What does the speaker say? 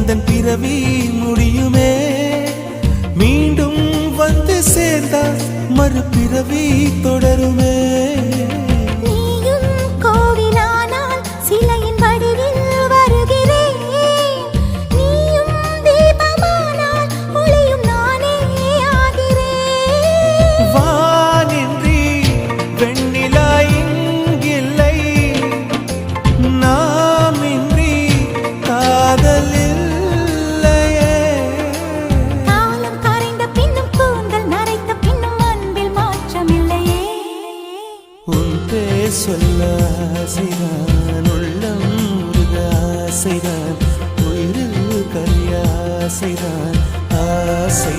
எந்தன் பிறவி முடியுமே. மீண்டும் வந்து சேர்ந்தால் மறுபிறவி தொடருமே. சொல்ல ஆசைதான், உள்ளம் முருக ஆசைதான், உயிரில் கரிய ஆசைதான், ஆசை